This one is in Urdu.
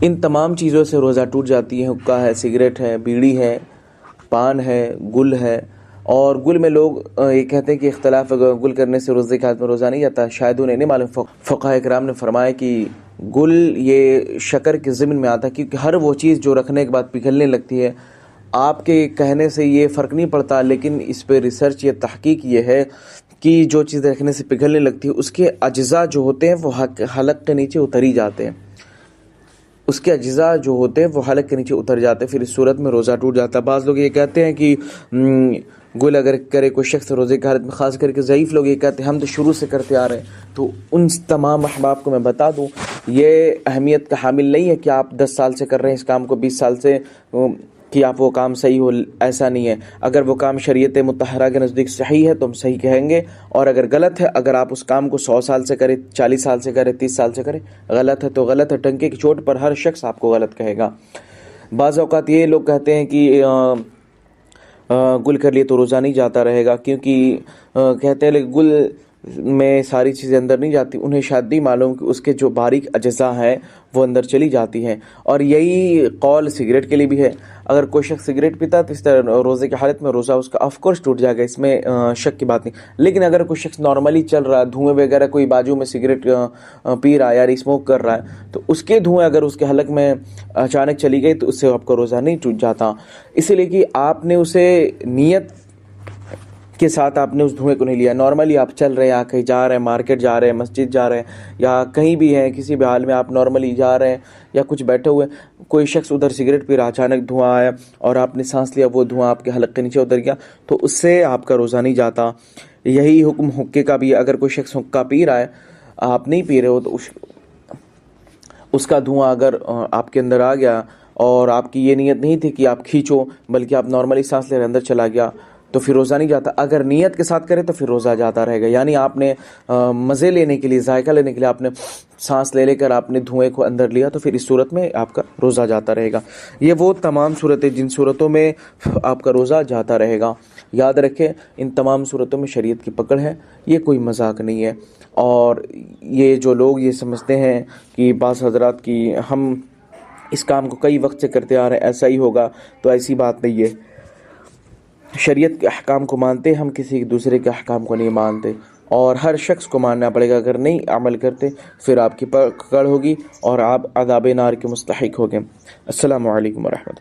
ان تمام چیزوں سے روزہ ٹوٹ جاتی ہے۔ حقہ ہے، سگریٹ ہے، بیڑی ہے، پان ہے، گل ہے۔ اور گل میں لوگ یہ کہتے ہیں کہ اختلاف گل کرنے سے روزے کے حالت میں روزہ نہیں جاتا، شاید انہیں نہیں معلوم۔ فقہاء کرام نے فرمایا کہ گل یہ شکر کے ضمن میں آتا ہے، کیونکہ ہر وہ چیز جو رکھنے کے بعد پگھلنے لگتی ہے، آپ کے کہنے سے یہ فرق نہیں پڑتا، لیکن اس پہ ریسرچ یا تحقیق یہ ہے کہ جو چیز رکھنے سے پگھلنے لگتی ہے اس کے اجزاء جو ہوتے ہیں وہ حلق کے نیچے اتر ہی جاتے ہیں، اس کے اجزاء جو ہوتے ہیں وہ حلق کے نیچے اتر جاتے ہیں، پھر اس صورت میں روزہ ٹوٹ جاتا ہے۔ بعض لوگ یہ کہتے ہیں کہ گل اگر کرے کوئی شخص روزے کی حالت میں، خاص کر کے ضعیف لوگ یہ کہتے ہیں ہم تو شروع سے کرتے آ رہے ہیں، تو ان تمام احباب کو میں بتا دوں یہ اہمیت کا حامل نہیں ہے کہ آپ 10 سال سے کر رہے ہیں اس کام کو، 20 سال سے، کہ آپ وہ کام صحیح ہو، ایسا نہیں ہے۔ اگر وہ کام شریعت مطہرہ کے نزدیک صحیح ہے تو ہم صحیح کہیں گے، اور اگر غلط ہے، اگر آپ اس کام کو 100 سال سے کریں، 40 سال سے کریں، 30 سال سے کریں، غلط ہے تو غلط ہے، ٹنکے کی چوٹ پر ہر شخص آپ کو غلط کہے گا۔ بعض اوقات یہ لوگ کہتے ہیں کہ گل کر لیے تو روزہ نہیں جاتا رہے گا، کیونکہ کہتے ہیں لیکن گل میں ساری چیزیں اندر نہیں جاتی، انہیں شاید نہیں معلوم کہ اس کے جو باریک اجزاء ہیں وہ اندر چلی جاتی ہیں۔ اور یہی قول سگریٹ کے لیے بھی ہے۔ اگر کوئی شخص سگریٹ پیتا تو اس طرح روزے کی حالت میں روزہ اس کا آف کورس ٹوٹ جائے گا، اس میں شک کی بات نہیں۔ لیکن اگر کوئی شخص نارملی چل رہا ہے، دھوئیں وغیرہ کوئی بازو میں سگریٹ پی رہا ہے یا اسموک کر رہا ہے، تو اس کے دھوئیں اگر اس کے حلق میں اچانک چلی گئی تو اس سے آپ کا روزہ نہیں ٹوٹ جاتا، اسی لیے کہ آپ نے اسے نیت کے ساتھ آپ نے اس دھوئیں کو نہیں لیا۔ نارملی آپ چل رہے ہیں، کہیں جا رہے ہیں، مارکیٹ جا رہے ہیں، مسجد جا رہے ہیں، یا کہیں بھی ہیں، کسی بھی حال میں آپ نارملی جا رہے ہیں یا کچھ بیٹھے ہوئے، کوئی شخص ادھر سگریٹ پی رہا، اچانک دھواں آیا اور آپ نے سانس لیا، وہ دھواں آپ کے حلق کے نیچے اتر گیا، تو اس سے آپ کا روزہ نہیں جاتا۔ یہی حکم حقے کا بھی ہے۔ اگر کوئی شخص حقہ پی رہا ہے، آپ نہیں پی رہے ہو، تو اس کا دھواں اگر آپ کے اندر آ گیا اور آپ کی یہ نیت نہیں تھی کہ آپ کھینچو، بلکہ آپ نارملی سانس لے رہے اندر چلا گیا، تو پھر روزہ نہیں جاتا۔ اگر نیت کے ساتھ کرے تو پھر روزہ جاتا رہے گا، یعنی آپ نے مزے لینے کے لیے، ذائقہ لینے کے لیے آپ نے سانس لے کر آپ نے دھوئیں کو اندر لیا، تو پھر اس صورت میں آپ کا روزہ جاتا رہے گا۔ یہ وہ تمام صورتیں جن صورتوں میں آپ کا روزہ جاتا رہے گا، یاد رکھیں ان تمام صورتوں میں شریعت کی پکڑ ہے، یہ کوئی مذاق نہیں ہے۔ اور یہ جو لوگ یہ سمجھتے ہیں کہ بعض حضرات کی ہم اس کام کو کئی وقت سے کرتے آ رہے ہیں، ایسا ہی ہوگا، تو ایسی بات نہیں ہے۔ شریعت کے احکام کو مانتے، ہم کسی دوسرے کے احکام کو نہیں مانتے، اور ہر شخص کو ماننا پڑے گا۔ اگر نہیں عمل کرتے پھر آپ کی پکڑ ہوگی اور آپ عذاب نار کے مستحق ہوگے۔ السلام علیکم ورحمۃ اللہ۔